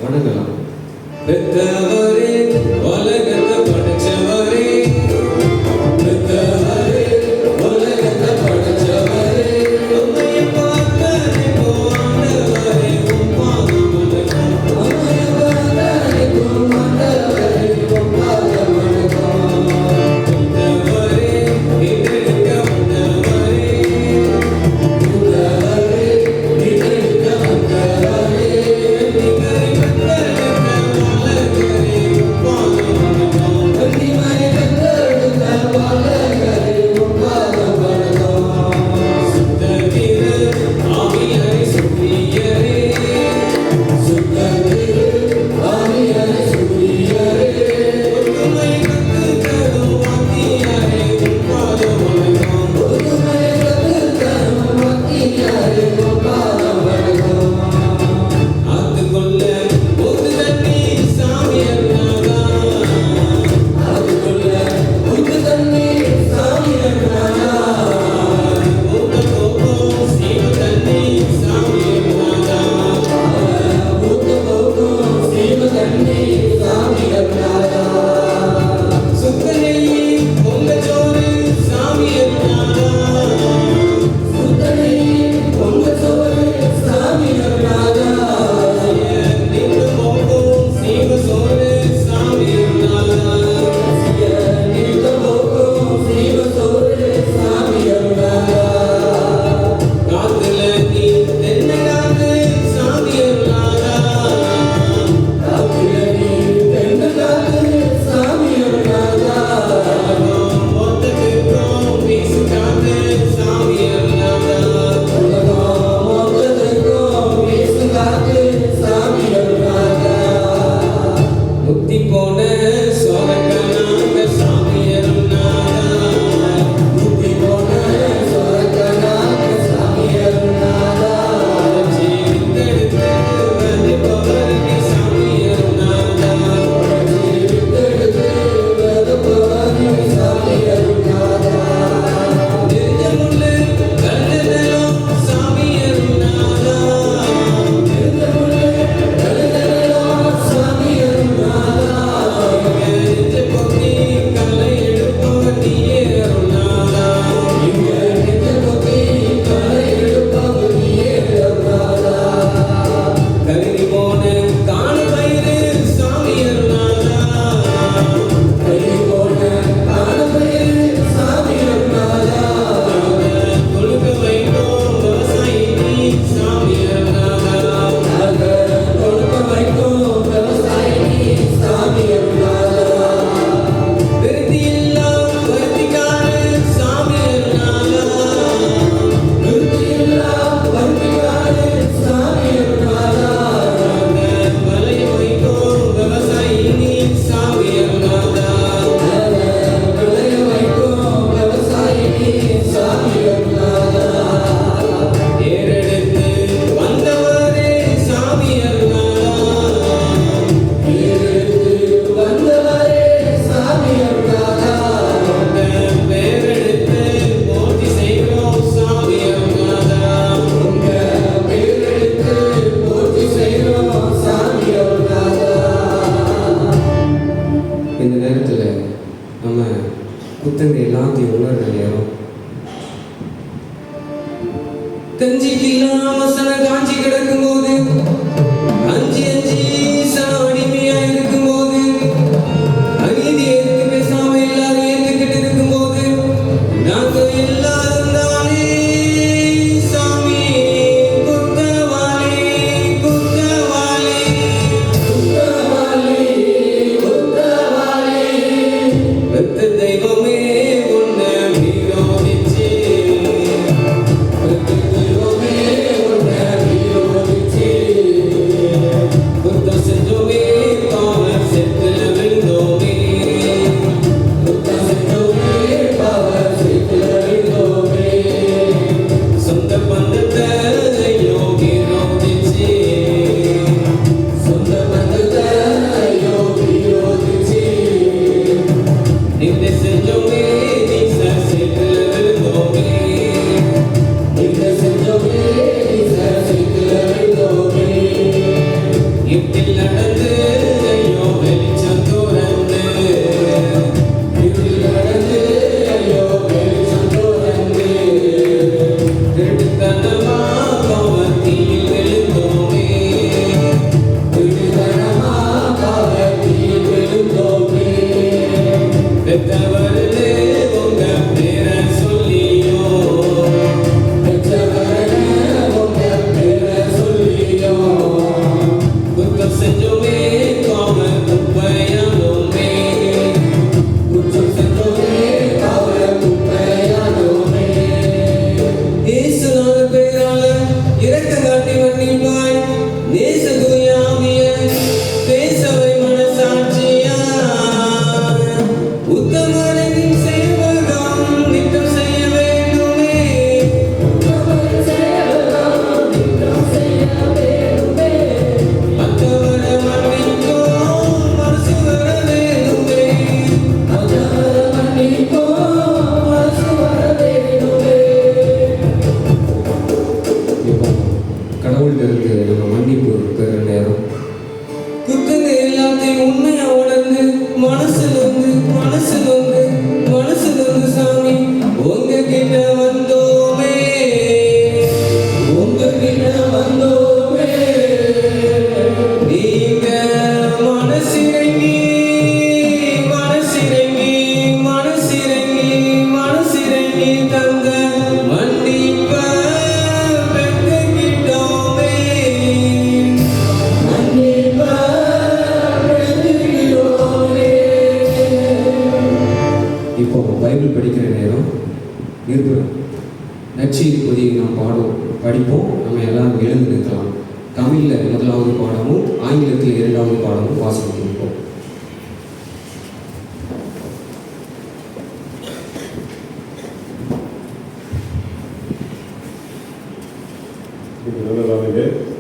வணங்கலாம். பெத்தவரே உலகத்தை படைச்சவரே, பெத்தவரே உலகத்தை படைச்சவரே, உம்மைய பார்த்தனை போன்றவரே, உம் பாதம் வணக்கம். உம்மைய பார்த்தனை போன்றவரே, உம் பாதம் வணக்கம். பெத்தவரே இதெடுக்க வந்தவரே, பெத்தவரே இதெடுக்க வந்தவரே, நீங்களை பெத்தெடுக்க வல்லவரே, உம் பாதம் வணக்கம். நீங்களை பெத்தெடுக்க வல்லவரே, உம் பாதம் வணக்கம். சுத்தத்திரு ஆவியரை சுத்தியரே, சுத்தத்திரு ஆவியரை சுத்தியரே, ஒருமை கற்றுத்தரும் வாத்தியாரே, உம் பாதம் வணக்கம். ஒருமை கற்றுத்தரும் வாத்தியாரே, உம் பாதம் வணக்கம். ஆத்துக்கொள்ள ஒரு தண்ணி சாமி அருணாதா, ஆத்துக்கொள்ள ஒரு தண்ணி சாமி அருணாதா, ஊத்த போகும் சீவ தண்ணி சாமி அருணாதா, ஊத்த போகும் சீவ தண்ணி சாமி அருணாதா, சுத்த நெய்யி பொங்க சோறு சாமி அருணாதா, சுத்த நெய்யி பொங்க சோறு சாமி அருணாதா, நின்று போகும் சீவ சோறு சாமி அருணாதா, நின்று போகும் சீவ சோறு சாமி அருணாதா, காத்துல நீ தென்னகாத்து சாமி அருணாதா, காத்துல நீ தென்னகாத்து சாமி அருணாதா, மொத்தத்துக்கும் வீசு காத்து சாமி அருணாதா, மொத்தத்துக்கும் வீசு காத்து சாமி அருணாதா, முத்தி போன சோரக்கனாக சாமி அருணாதா, முத்தி போன சோரக்கனாக சாமி அருணாதா, ஜீவித்தெடுத்து வருபவருக்கு சாமி அருணாதா, ஜீவித்தெடுத்து வருபவருக்கு சாமி அருணாதா, நெஞ்சமுள்ள கருணதலம் சாமி அருணாதா, நெஞ்சமுள்ள கருணதலம் சாமி அருணாதா, நெஞ்ச பொத்தி கல்லை எடுப்பவர் நீயே அருணாதா, இங்க நெஞ்ச பொத்தி கல்லை எடுப்பவர் நீயே அருணாதா, கருகி போன காண பயிறு சாமி அருணாதா, கருகி போன காண பயிறு சாமி அருணாதா, கொழுக்க வைக்கும் விவசாயி நீ சாமி அருணாதா, கொழுக்க வைக்கும் விவசாயி நீ சாமி அருணாதா, விருத்தி இல்லா வருத்திக்கார சாமி அருணாதா, விருத்தி இல்லா வருத்திக்கார சாமி அருணாதா, வலைய வைக்கும் விவசாயி நீ சாமி அருணாதா, வலைய வைக்கும் விவசாயி நீ சாமி அருணாதா, ஏறெடுத்து வந்தவரே சாமி அருணாதா, ஏறெடுத்து வந்தவரே சாமி அருணாதா, பேரெடுத்து போற்றி செய்கிறோம் சாமி அருணாதா, உங்க பேரெடுத்து போற்றி செய்கிறோம் சாமி அருணாதா. இந்த நேரத்தில் நம்ம புத்தங்க எல்லாத்தையும் உணர்ற நேரம். கஞ்சிக்கு இல்லாம சன காஞ்சி கிடக்கும் போது, அஞ்சி அஞ்சி சன அடிமையா இருக்கும் போது, அநீதி எதிர்த்து பேசாம எல்லாரும் ஏற்றுக்கிட்டு இருக்கும் போது, நாங்க எல்லாரும் தானே சாமி குத்தவாளி, குத்தவாளி, குத்தவாளி, குத்தவாளி, பெத்த தெய்வமே உன்னை விரோதிச்சு, பெத்த தெய்வமே உன்னை விரோதிச்சு, இருட்டில் நடந்து ஐயோ வெளிச்சம் துறந்து, இருட்டில் நடந்து ஐயோ வெளிச்சம் துறந்து, திருட்டுத்தனமா பாவத்தில் விழுந்தோமே, திருட்டுத்தனமா பாவத்தில் விழுந்தோமே. பெற்றவர்களே உங்க பேரை சொல்லியோ, பெற்றவர்களே உங்க பேரை சொல்லியோ, குற்றம் செஞ்சோமே காம குப்பையானோமே, குற்றம் செஞ்சோமே காம குப்பையானோமே. இயேசுவின் பெயரால இரக்க காட்டி மன்னிப்பாய், நேச தூயாவிய பேசவை மனசாட்சியா, உத்தமரின் சேவகம் நித்தம் செய்ய வேண்டுமே, உத்தமரின் சேவகம் நித்தம் செய்ய வேண்டுமே. மற்றவரை மன்னிக்கும் மனசு வர வேண்டுமே, மற்றவரை மன்னிக்கும் மனசு வர வேண்டுமே. இப்போ கடவுள்கிட்ட நம்ம மன்னிப்பு பெற நேரம். குத்தங்க எல்லாத்தையும் உண்மையா உணர்ந்து மனசுல வந்து சாமி உங்ககிட்ட வந்தோமே, உங்ககிட்ட வந்தோமே. நீங்க மனசிறங்கி மனசிறங்கி மனசிறங்கி மனசிறங்கி தந்த மன்னிப்ப பெற்றுக்கிட்டோமே, மன்னிப்ப பெற்றுக்கிட்டோமே. இப்போ பைபிள் படிக்கிற நேரம். நிருபம் நற்செய்தி பகுதியை நாம் படிப்போம். நம்ம எல்லாரும் எழுந்து நிற்கலாம். தமிழில் முதலாவது பாடமும் ஆங்கிலத்தில் இரண்டாவது பாடமும் வாசித்து கொடுப்போம்.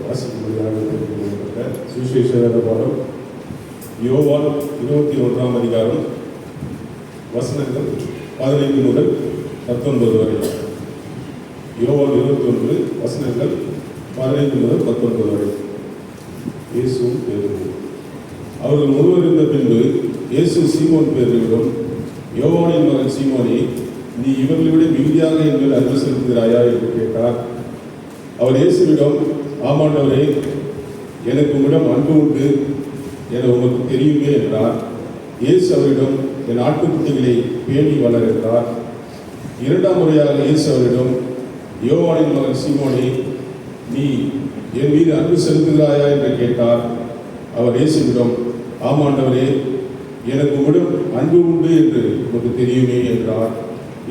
வாசிக்கும்படியாக சுவிசேஷ பாடம் யோவான் 21ஆம் அதிகாரம் வசனங்கள் 15 முதல் 19 வரை. யோவான் 21 வசனங்கள் 15 முதல் 19 வரை. இயேசுவும் பேதுருவும். அவர்கள் ஒருவர் இருந்த பின்பு இயேசு சீமோன் பேதுருவிடம், யோவானின் மகன் சீமோனே, நீ இவர்களை விட மிகுதியாக என் மேல் அன்பு செலுத்துகிறாயா என்று கேட்டார். அவர் இயேசுவிடம், ஆமாண்டவரே, எனக்கு உம்மிடம் அன்பு உண்டு என உமக்கு தெரியுமே என்றார். இயேசு அவரிடம், என் ஆட்டுக்குட்டிகளை பேணி வளர் என்றார். இரண்டாம் முறையாக இயேசு அவரிடம், யோவானின் மகன் சீமோனே, நீ என் மீது அன்பு செலுத்துகிறாயா என்று கேட்டார். அவர் இயேசுவிடம், ஆமாண்டவரே, எனக்கு உம்மிடம் அன்பு உண்டு என்று உமக்கு தெரியுமே என்றார்.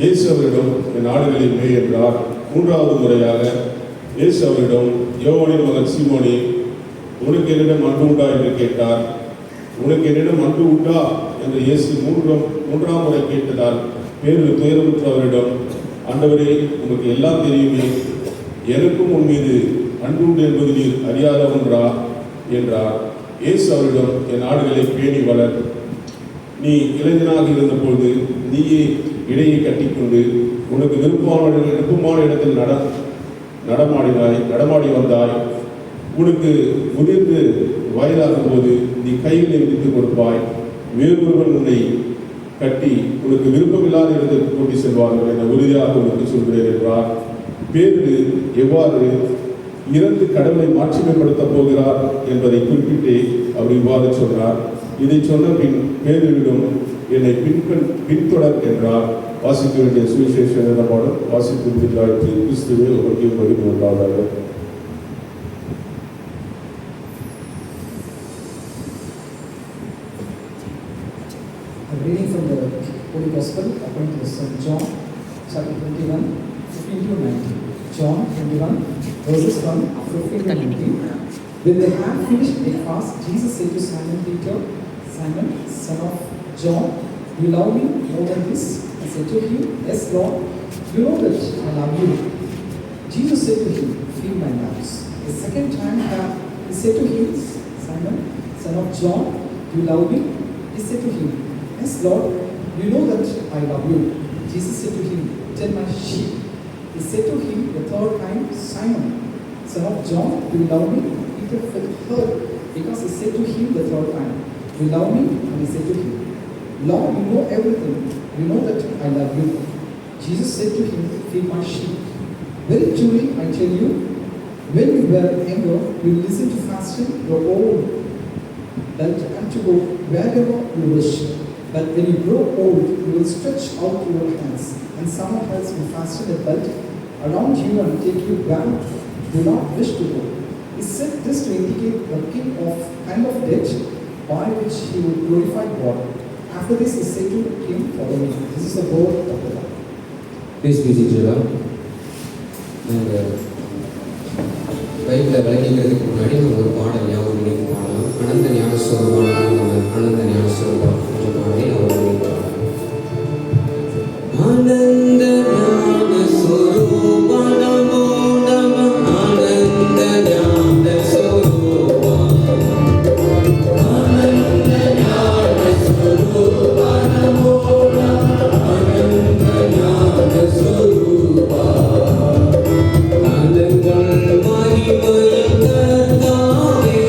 இயேசு அவரிடம், என் ஆடுகளை மேய் என்றார். மூன்றாவது முறையாக இயேசு அவரிடம், யோவானின் மகன் சீமோனே, உனக்கு என்னிடம் அன்பு உண்டா என்று கேட்டார். உனக்கு என்னிடம் அன்பு உண்டா என்று இயேசு மூன்றாம் முறை கேட்டதால் பேதுரு துயரமுற்ற அவரிடம், ஆண்டவரே, உனக்கு எல்லாம் தெரியுமே, எனக்கும் உன் மீது அன்பு உண்டு என்பது நீர் அறியாத ஒன்றா என்றார். இயேசு அவரிடம், என் ஆடுகளை பேணி வளர். நீ இளைஞனாக இருந்தபோது நீயே இடையை கட்டிக்கொண்டு உனக்கு விருப்பமான இடத்தில் நடமாடி வந்தாய். உனக்கு முதிர்ந்து வயதாகும் போது நீ கைகளை விதித்துக் கொடுப்பாய். வேறொருவன் உன்னை கட்டி உனக்கு விருப்பமில்லாத இடத்திற்கு கூட்டி செல்வார்கள் என உறுதியாக உனக்கு சொல்கிறேன் என்றார். பேதுரு எவ்வாறு இறந்து கடவுளை மாட்சிமைப்படுத்தப் போகிறார் என்பதை குறிப்பிட்டு அவர் இவ்வாறு சொன்னார். இதை சொன்ன பின் பேதுருவிடம், என்னை பின்தொடர் என்றார். வாசிக்க வேண்டிய சுவிசேஷ பாடம் வாசித்து முடித்தாயிற்று. கிறிஸ்துவே உமக்கு மகிமை உண்டாவதாக. Reading from the Holy Gospel according to St. John, chapter 21, 15 to 19. John 21, verses 1, 15 to 19. When they had finished their fast, Jesus said to Simon Peter, Simon, son of John, you love me more than this? He said to him, Yes, Lord, you know that I love you. Jesus said to him, Feed my lambs. The second time he said to him, Simon, son of John, you love me? He said to him, Yes, Lord, you know that I love you. Jesus said to him, Tend my sheep. He said to him the third time, Simon, son of John, do you love me? Peter heard because he said to him the third time, "You love me?" And he said to him, "Lord, you know everything. You know that I love you." Jesus said to him, "Feed my sheep. Very truly, I tell you, when you were younger, you listened to fasting your own belt and to go wherever you wish. But when you grow old, you will stretch out your hands, and someone else will fasten a belt around you and take you where you do not wish to go." He said this to indicate the kind of death by which he would glorify God. After this, he said to him, "Follow me." This is the word of the Lord. Please be seated. நாங்கள் பைபிளை விளக்கிக்கிறதுக்கு முன்னாடி நம்ம ஒரு பாடல் ஞாபகம் நினைவு பாடலாம். அனந்த ஞானஸ்வரூபான நம்ம அனந்த ஞானஸ்வரூபம் கொஞ்சம் பாடி அவர் நினைவு பாடலாம். ஆனந்த ஞானஸ்வரூபா நமோ நம ஆனந்த ஞானஸ்வரூபா ஆனந்த ஞானஸ்வரூபா நமோ நம ஆனந்த ஞானஸ்வரூபா காலங்கள் மகிமையின் கர்த்தாவே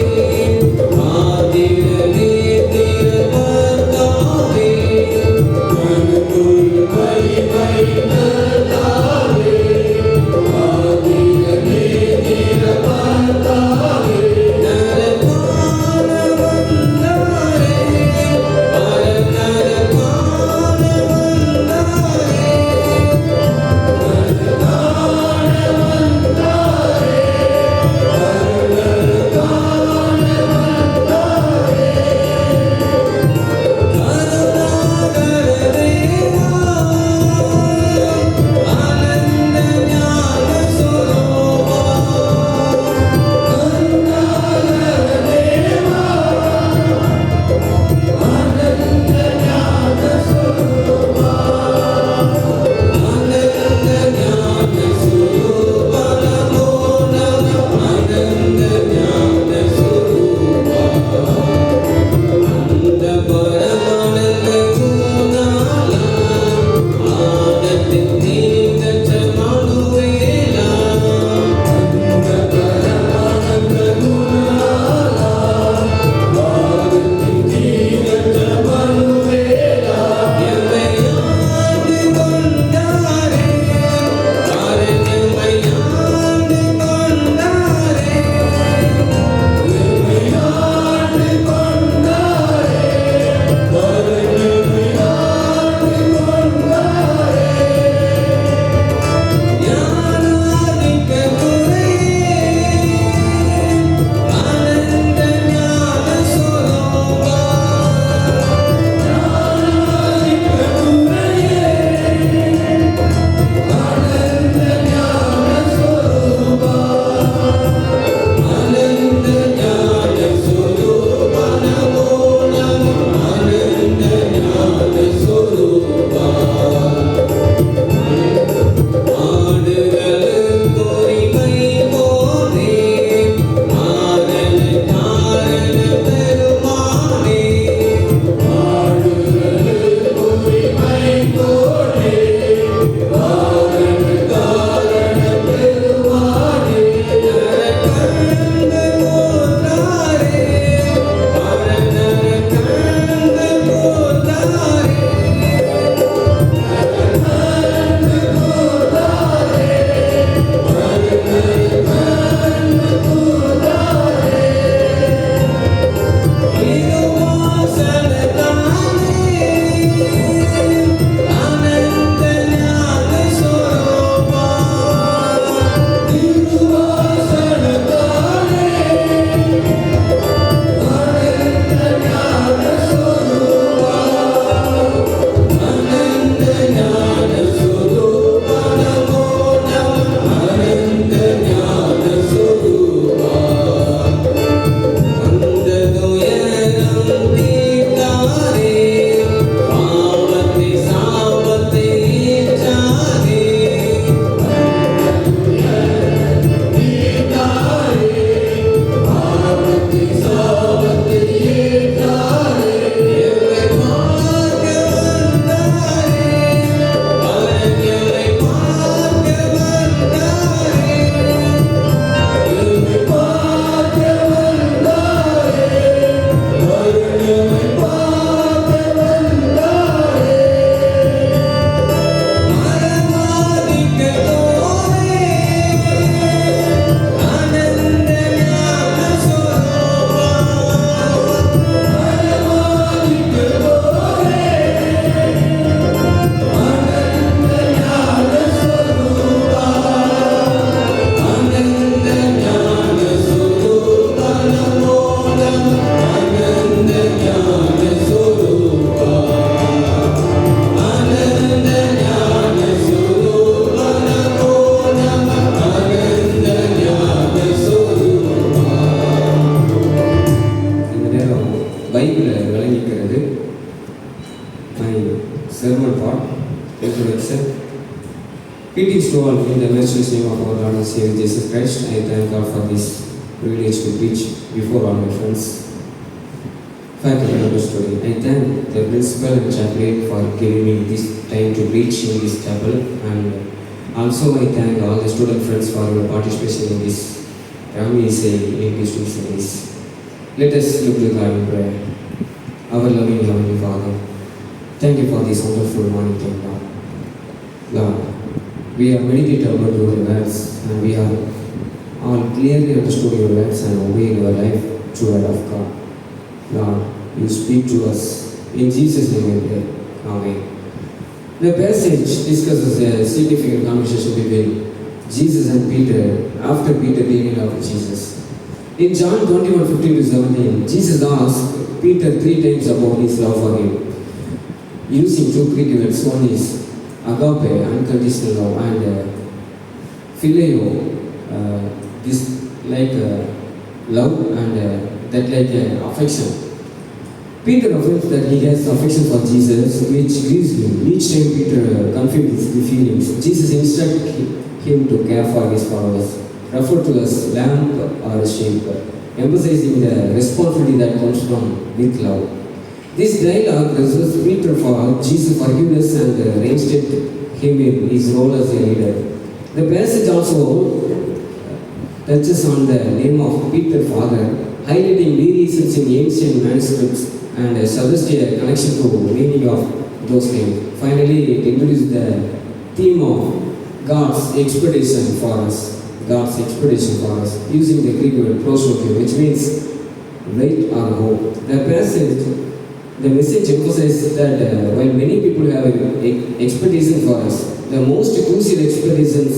பைபிளில் விளங்கிக்கிறது. My sermon part, introduction. Greetings to all in the matchless name of our Lord and Savior Jesus Christ. I thank God for this privilege to preach before all my friends. Faculty of the story. I thank the principal and chaplain for giving me this time to preach in this chapel, and also I thank all the student friends for your participation in this Rami saying English series. Let us look to God in prayer. Our loving Heavenly Father, thank you for this wonderful morning, thank God. Lord, we have meditated about your words, and we have all clearly understood your words and obeyed your life through the word of God. Lord, you speak to us. In Jesus' name we pray. Amen. The passage discusses a significant conversation between Jesus and Peter after Peter being in love with Jesus. In John 21:15-17, Jesus asked Peter 3 times about his love for him, using 2 Greek words. One is agape, unconditional love, and phileo, this like love, and that like affection. Peter affirms that he has affection for Jesus, which grieves him. Each time Peter confused the feelings, Jesus instructed him to care for his followers, referred to as lamb or sheep, emphasizing the responsibility that comes from with love. This dialogue reserves Peter for Jesus' forgiveness and reinstated him in his role as a leader. The passage also touches on the name of Peter Father, highlighting variations in ancient manuscripts and suggests a connection to the meaning of those names. Finally, it introduces the theme of God's expectation for us. God's expectation for us, using the Greek word prosopia, which means wait or hope. The message emphasizes that while many people have expectations for us, the most crucial expectations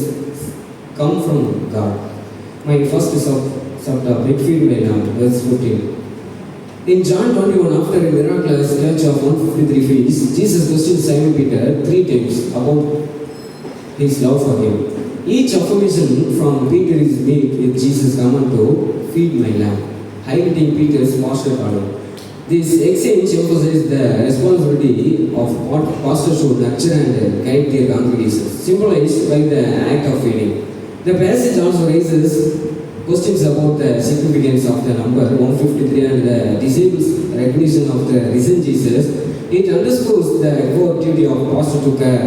come from God. My first subtopic, feed my lamb, verse 15. In John 21, after a miraculous catch of 153 fish, Jesus questioned Simon Peter 3 times about his love for him. Each affirmation from Peter is made with Jesus' command to feed my lamb, highlighting Peter's master order. This exchange emphasizes the responsibility of what pastors should nurture and guide their congregations, symbolized by the act of feeding. The passage also raises questions about the significance of the number 153 and the disciples' recognition of the risen Jesus. It underscores the core duty of pastor to care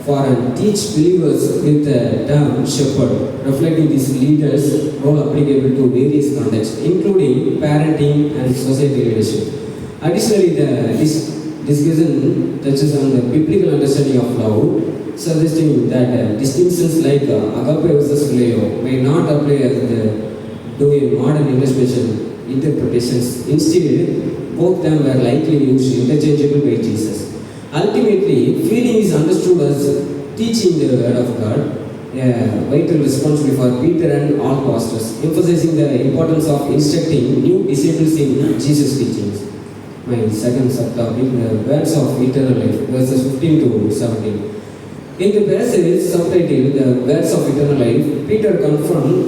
for and teach believers with the term shepherd, reflecting this leader's role applicable to various contexts, including parenting and society leadership. Additionally, the discussion touches on the biblical understanding of love, suggesting that distinctions like agape versus phileo may not apply as the do in modern English interpretations. Instead, both them were likely used interchangeably by Jesus. Ultimately, feeding is understood as teaching the word of God, a vital responsibility for Peter and all pastors, emphasizing the importance of instructing new disciples in Jesus' teachings. My second subtopic, the words of eternal life, verses 15-17. In the passage subtitled The Words of Eternal Life, Peter confirmed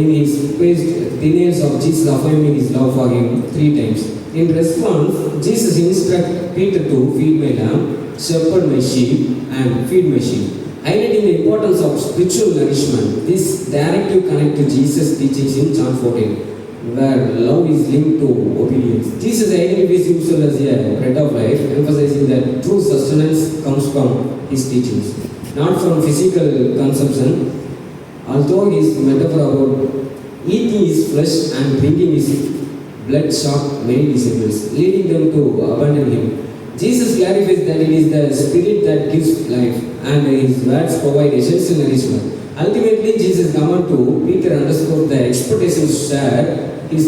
in his page denials of Jesus affirming his love for him 3 times. In response, Jesus instructed Peter to feed my lamb, shepherd my sheep, and feed my sheep, highlighting the importance of spiritual nourishment. This directive connects to Jesus' teachings in John 14, where love is linked to obedience. Jesus identifies himself as a bread of life, emphasizing that true sustenance comes from his teachings, not from physical consumption. Although his metaphor about eating his flesh and drinking his blood shocked many disciples, leading them to abandon him, Jesus clarifies that it is the Spirit that gives life, and his words provide essential nourishment. Ultimately, Jesus' command to Peter underscored the expectation to share his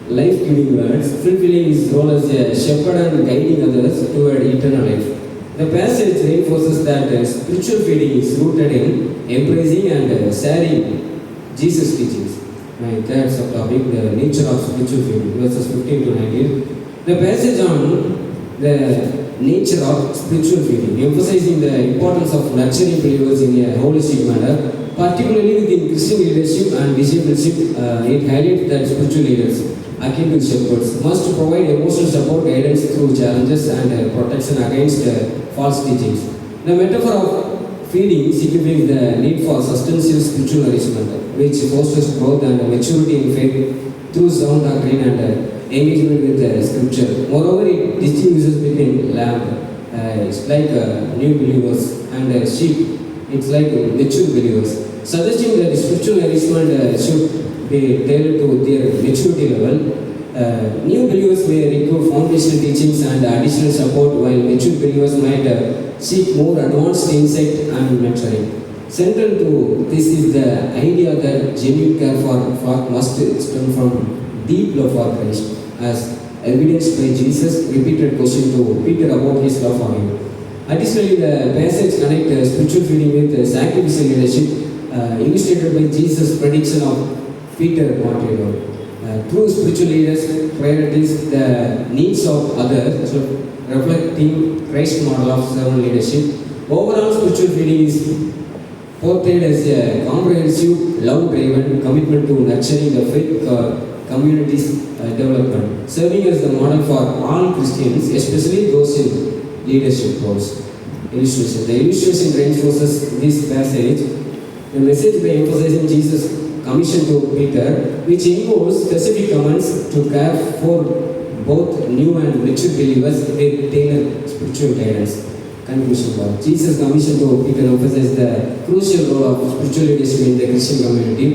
life-giving words, fulfilling his role as a shepherd and guiding others toward eternal life. The passage reinforces that spiritual feeding is rooted in embracing and sharing Jesus' teachings. My third subtopic, the nature of spiritual feeding, verses 15-19. The passage on the nature of spiritual feeding, emphasizing the importance of nurturing believers in a holistic manner, particularly within Christian leadership and discipleship. It highlights that spiritual leaders akin to shepherds, must provide emotional support, guidance through challenges, and protection against false teachings. The metaphor of feeding signifies the need for substantial spiritual nourishment, which fosters growth and maturity in faith through sound doctrine and engagement with scripture. Moreover, it distinguishes between lamb, it's like new believers, and sheep, it's like mature believers, suggesting that spiritual nourishment should be tailored to their maturity level. New believers may require foundational teachings and additional support, while mature believers might seek more advanced insight and mentoring. Central to this is the idea that genuine care for flock must stem from deep love for Christ, as evidenced by Jesus' repeated question to Peter about his love for him. Additionally, the passage connects spiritual feeding with sacrificial leadership, illustrated by Jesus' prediction of Peter martyrdom. True spiritual leaders prioritize the needs of others, so reflecting Christ's model of servant leadership. Overall, spiritual feeding is portrayed as a comprehensive, love-driven commitment to nurturing the faith community's development, serving as the model for all Christians, especially those in leadership roles. Illustration. The illustration reinforces this passage. The message by emphasizing Jesus' commission to Peter, which includes specific commands to care for both new and mature believers with tailored spiritual guidance. Conclusion. Jesus' commission to Peter emphasizes the crucial role of spiritual leadership in the Christian community.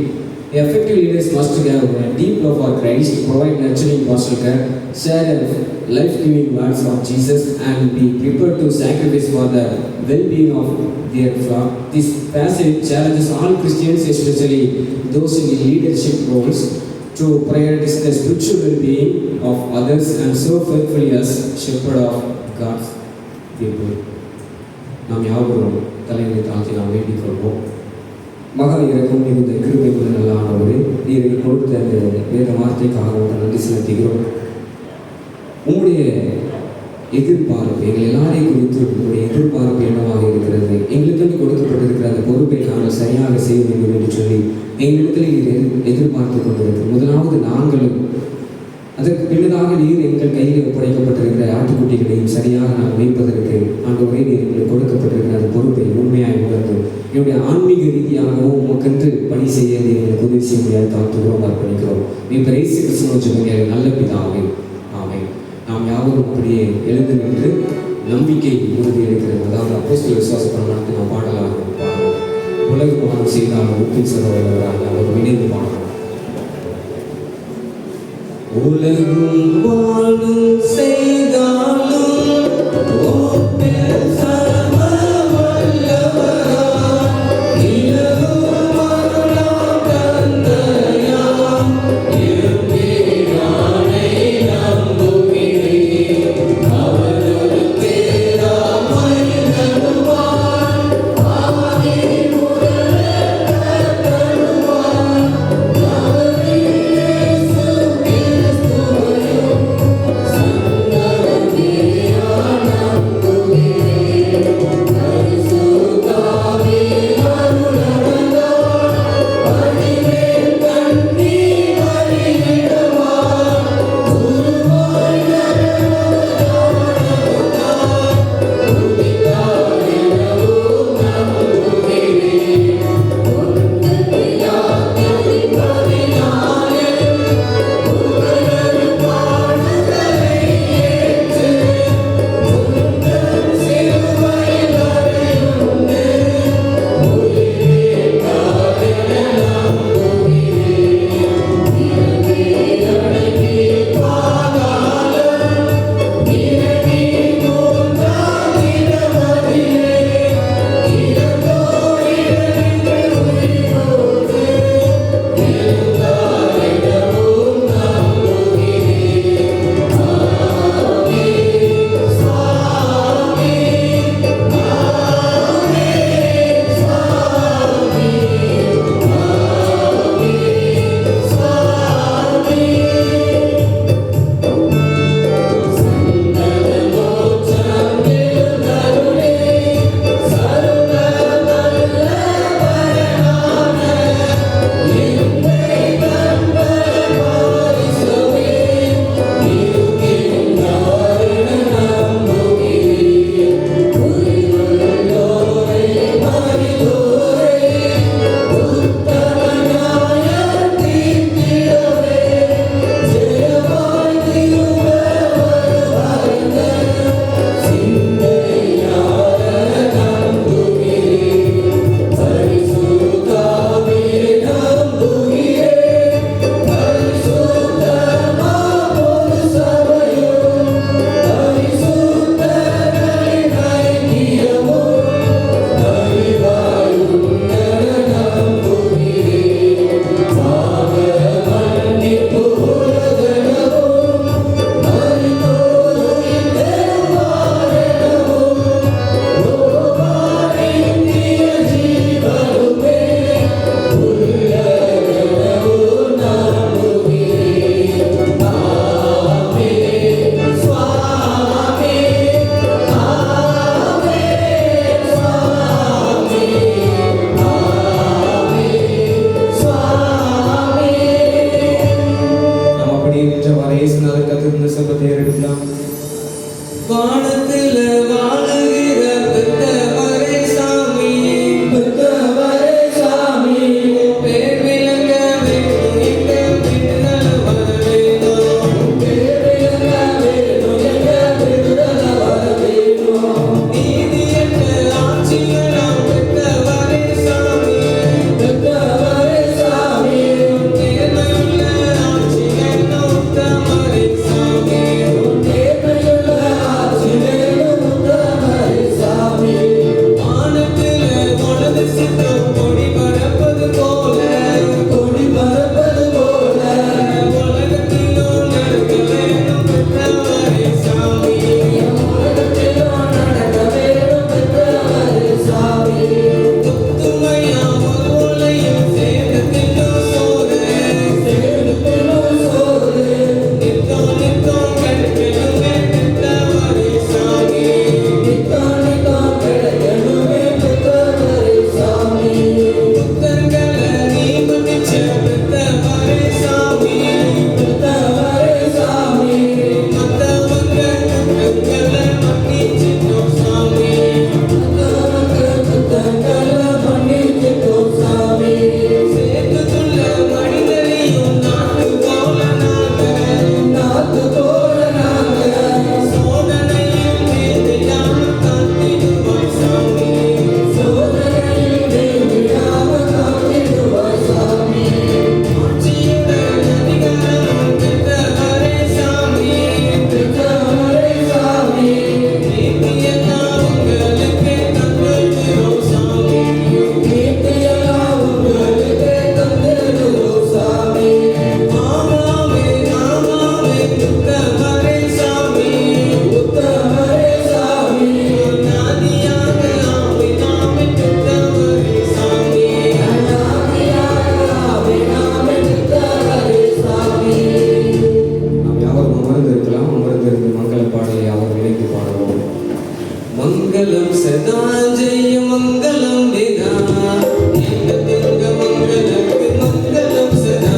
Effective leaders must have a deep love for Christ, provide nurturing pastoral care, share life-giving words of Jesus, and be prepared to sacrifice for the well-being of their flock. This passage challenges all Christians, especially those in leadership roles, to prioritize the spiritual well-being of others and serve faithfully as shepherd of God's people. நாம் யாவரும் தலைவரை தாழ்த்தி நாம் வேண்டிக் கொள்வோம். மகா இறக்கும் மிகுந்த கிருபை உள்ள நல்ல ஆண்டவரே, நீர் கொடுத்த அந்த வேத வார்த்தைக்காக நன்றி செலுத்துகிறோம். உங்களுடைய எதிர்பார்ப்பு எங்கள் எல்லாரையும் குறித்து உங்களுடைய எதிர்பார்ப்பு என்னவாக இருக்கிறது, எங்களுக்கு கொடுக்கப்பட்டிருக்கிற அந்த பொறுப்பை நாங்கள் சரியாக செய்ய வேண்டும் என்று சொல்லி எங்களிடத்தில் நீர் எதிர்பார்த்து கொண்டிருக்கிறோம். முதலாவது நாங்களும் அதற்கு பின்னதாக நீர் எங்கள் கையில் ஒப்படைக்கப்பட்டிருக்கிற ஆட்டுக்குட்டிகளையும் சரியாக நாங்கள் வைப்பதற்கு ஆண்டவரே நீர் எங்களுக்கு கொடுக்கப்பட்டிருக்கிற அந்த பொறுப்பை உண்மையாக உணர்ந்து என்னுடைய ஆன்மீக ரீதியாகவும் உமக்கென்று பணி செய்ய எங்களுக்கு உதவி செய்ய முடியாது தாழ்த்துகிறோம், அர்ப்பணிக்கிறோம். மீட்பர் இயேசு கிறிஸ்துவின் ஜெபங்கள் நல்ல பிதாவே, ஆமென். நாம் யாவரும் அப்படியே எழுந்து நின்று நம்பிக்கை உறுதி எடுக்கிறது, அதாவது அப்போஸ்தலர் விசுவாச பிரமாணத்தை நாம் பாடலாக பாடுவோம். உலகம் வாழும் செய்தாலும் ஒப்பின் சொல்லுவதாக அவர் இணைந்து பாடுவோம். உலகும் வாழும் செய்தாலும் ஒப்பின் சர்வ வல்லவராய் நிலவும் அருளாம் தந்தையாம் இருப்பினானை நம்புகிறேன். அவரது பேராமை நடுவான் ஆதின் முதல் தருவான். அவரே இயேசு கிறிஸ்துவையும் ஜெபத்தை எடுக்கலாம். வானத்தில வாழுகிற பெத்தவரே சாமி, பெத்தவரே சாமி, பேர் விளங்க வேண்டும் எங்க விடுதலை வர வேணும், பேர் விளங்க வேண்டும் எங்க விடுதலை வர வேணும். நீதியற்ற ஆட்சியெல்லாம் பெத்தவரே சாமி, பெத்தவரே சாமி, நேர்மையுள்ள ஆட்சியெல்லாம் உத்தமரே சாமி, நேர்மையுள்ள ஆட்சியெல்லாம் உத்தமரே சாமி. வானத்தில உனது சித்தம் கொடி பறப்பது போல, கொடி பறப்பது போல, உலகத்திலும் நடக்க வேண்டும் பெத்தவரே சாமி, உலகத்திலும் நடக்க வேண்டும் பெத்தவரே சாமி. துத்துமையா ஒரு ஓலையும் சேர்ந்து தின்னும் சோறு, சேர்ந்து தின்னும் சோறு, நித்தம் நித்தம் கிடைக்கணுமே பெத்தவரே சாமி, நித்தம் நித்தம் கிடைக்கணுமே பெத்தவரே சாமி. புத்தர்களை நீ மன்னிச்ச பெத்தவரே சாமி, பெத்தவரே சாமி, மத்தவங்க குற்றங்களை மன்னிச்சிட்டோம் சாமி, மத்தவங்க குற்றங்களை மன்னிச்சிட்டோம் சாமி. சேர்த்துள்ள மனிதரையும் நாட்டு போல நாங்க, நாட்டு போல நாங்க, சோதனையில் வேதியாம காத்திடுவாய் சாமி, சோதனையில் வேதியாம காத்திடுவாய் சாமி. ஆட்சியுடன் அதிகாரம் பெற்றவரே சாமி, பெற்றவரே சாமி, நீதியெல்லாம் உங்களுக்கே தந்திடுவோம் சாமி, நீதியெல்லாம் உங்களுக்கே தந்திடுவோம் சாமி. ஆமாவே ஆமாவே உத்தமரே சாமி, உத்தமரே சாமி, நாதியாக ஆவே நாமே உத்தமரே சாமி, நாதியாக ஆவே நாமே உத்தமரே சாமி. நாம் யாவரும் அமர்ந்திருக்கலாம். அமர்ந்திருந்து மங்கள பாடலை யாவரும் இணைந்து பாடுவோம். மங்களம் சதா ஜெய மங்களம் வினா, எங்க திங்க மங்களக்கு மங்களம் சதா,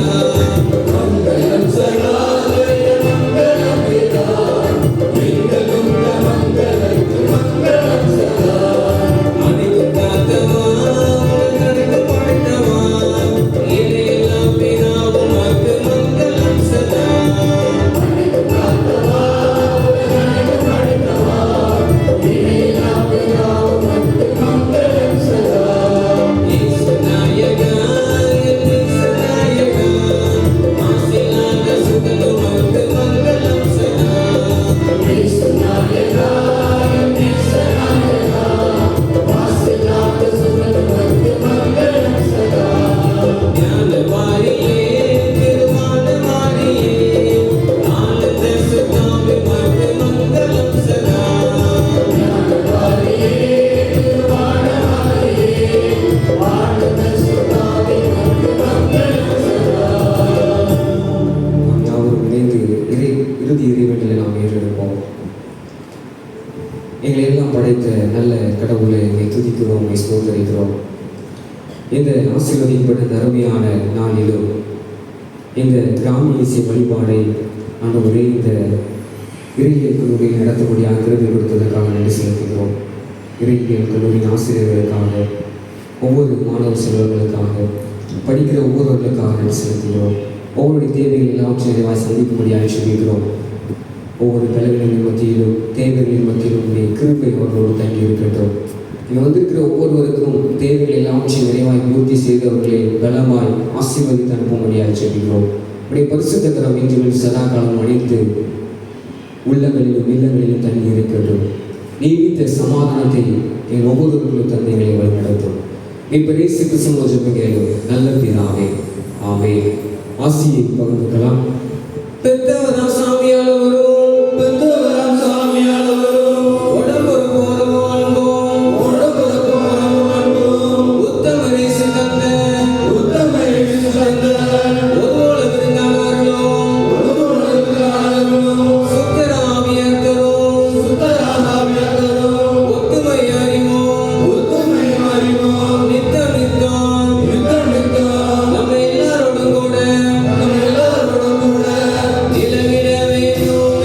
மங்களம் சதா ஜெய மங்களம் வினா, எங்க திங்க மங்களக்கு மங்களம் சதா. அனைத்து காத்தவா உனக்கு பாட்டவா, இலையெல்லாம் பினா உமக்கு மங்களம் சதா. அனைத்து காத்தவா உனக்கு பாட்டவா, இலையெல்லாம் பினா உமக்கு மங்களம் சதா. இயேசு நாயகா இயேசு நாயகா, ஆசிலாத சுகன் உமக்கு மங்களம் சதா. இயேசு நாயகா இயேசு நாயகா, ஆசிலாத சுகன் உமக்கு மங்களம் சதா. ஞானவாரியே திருவானவாரியே, ஆனந்த சுதாமி உமக்கு மங்களம் சதா. ஞானவாரியே திருவானவாரியே, ஆனந்த சுதாமி உமக்கு மங்களம் சதா. நாம் யாவரும் இணைந்து இறுதி இறைவேண்டலை நாம் ஏறெடுப்போம். எங்களை எல்லாம் படைத்த நல்ல கடவுளை எங்களை துதிக்கிறோம், எங்களை ஸ்தோத்தரிக்கிறோம். இந்த ஆசீர்வதிக்கப்பட்ட அருமையான நாளிலும் இந்த கிராமிய இசை வழிபாடை ஆண்டவரே இந்த இறையியல் கல்லூரியில் நடத்தக்கூடிய கிருபை கொடுத்ததற்காக நன்றி செலுத்துகிறோம். இறையியல் கல்லூரியின் ஆசிரியர்களுக்காக, ஒவ்வொரு மாணவ செல்வர்களுக்காக, படிக்கிற ஒவ்வொருவர்களுக்காக நன்றி செலுத்துகிறோம். ஒவ்வொரு தேவைகள் எல்லாவற்றையும் நிறைவாய் சந்திக்கும்படியாக சொல்லிக்கிறோம். ஒவ்வொரு கலைகளின் மத்தியிலும் தேவைகளின் மத்தியிலும் உடைய கிருபை அவர்களோடு தங்கி இருக்கட்டும். இங்கே வந்திருக்கிற ஒவ்வொருவருக்கும் தேவைகள் எல்லாவற்றையும் நிறைவாய் பூர்த்தி செய்து அவர்களை பலமாய் ஆசீர்வதித்து அனுப்பும்படியாக சொல்லிக்கிறோம். உடைய பரிசுத்த கரம் இன்றும் சதா காலம் அனைத்து உள்ளங்களிலும் இல்லங்களிலும் தங்கி இருக்கட்டும். நீடித்த சமாதானத்தை என் ஒவ்வொருவர்களும் தந்தைகளை வழிநடத்தும். இப்போ இயேசு கிறிஸ்துவின் ஜெபம் நல்ல பிதாவே, ஆமென். ஆசியை பகிர்ந்துக்கலாம். பெத்தவராம் சாமியாளவரும், பெத்தவராம் சாமியாளவரும், உடம்புற போறவும் அன்பும், உடம்புற போறவும் அன்பும், உத்தமரை சிறந்த, உத்தமரை சிறந்த, ஒருவோல விருந்தாளர்களும், ஒருவோல விருந்தாளர்களும், சுத்தராவியர்களும், சுத்தராவியர்களும், ஒத்துமை அறிவோம், ஒத்துமை அறிவோம், நித்தம் நித்தம், நித்தம் நித்தம், நம்ம எல்லாரோடும் கூட, நம்ம எல்லாரோடும் கூட நிலவிட வேண்டும்.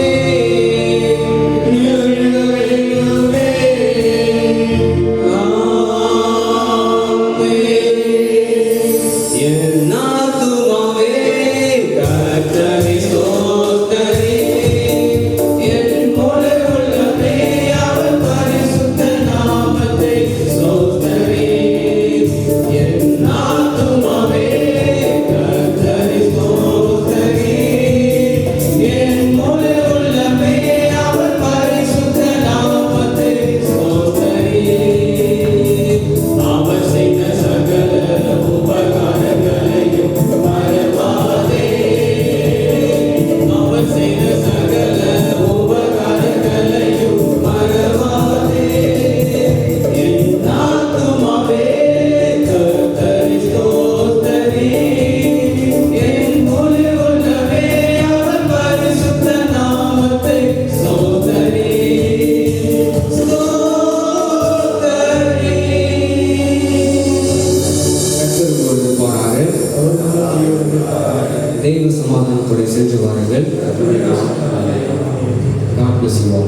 bless you all.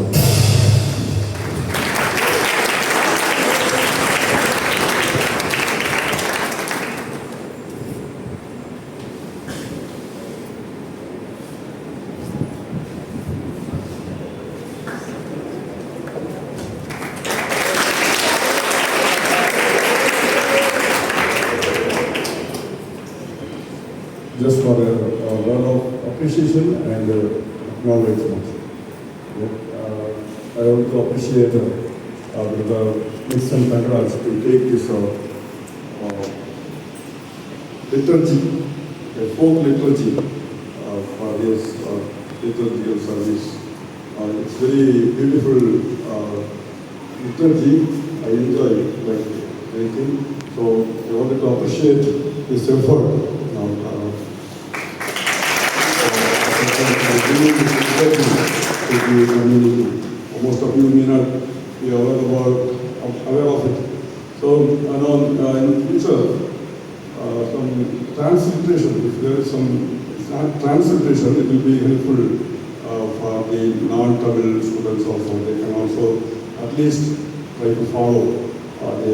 Just for a word of appreciation and acknowledgement. I want to appreciate the Nixon Pankaj to take this liturgy, folk liturgy for this liturgical service. It's very beautiful liturgy. I enjoy it like anything. So I wanted to appreciate this effort. Most of you may not be aware of it. So, in future, some transliteration, if there is some transliteration, it will be helpful for the non-Tamil students also. They can also at least try to follow the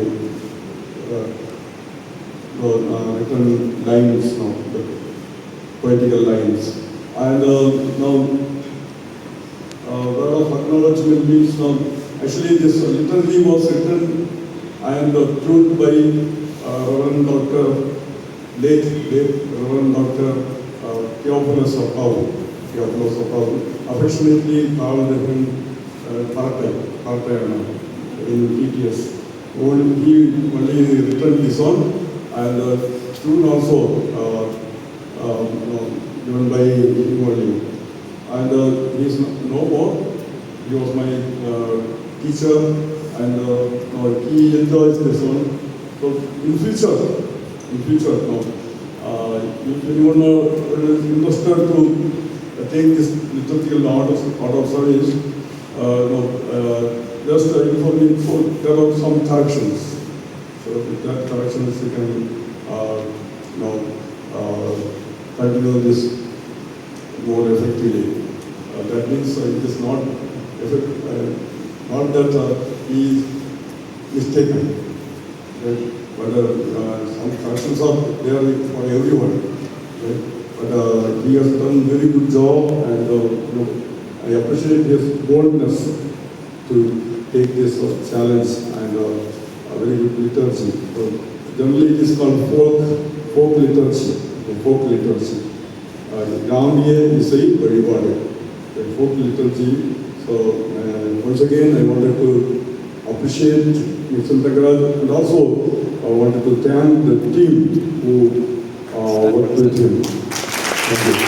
written lines, the poetical lines. And now, word of acknowledgement means actually this liturgy was written and approved by Reverend Dr. late Reverend Dr. Theophilus of Pau, affectionately called him Partayana in PTS. He only written this one, and tune also given by him only. And he is no more. He was my teacher, and he enjoys this one. So in future, if anyone is interested to take this liturgical order of service, just inform me. So there are some corrections. So with that corrections, you can continue this more effectively. That means it is not that he is mistaken, right? But some corrections are there for everyone. Right? But he has done very good job, and I appreciate his boldness to take this challenge and a very good liturgy. So generally, it is called folk liturgy. Folk liturgy. Gambia is a very folk liturgy. So once again, I wanted to appreciate Mr. Pankaj, and also I wanted to thank the team who worked with him. Thank you.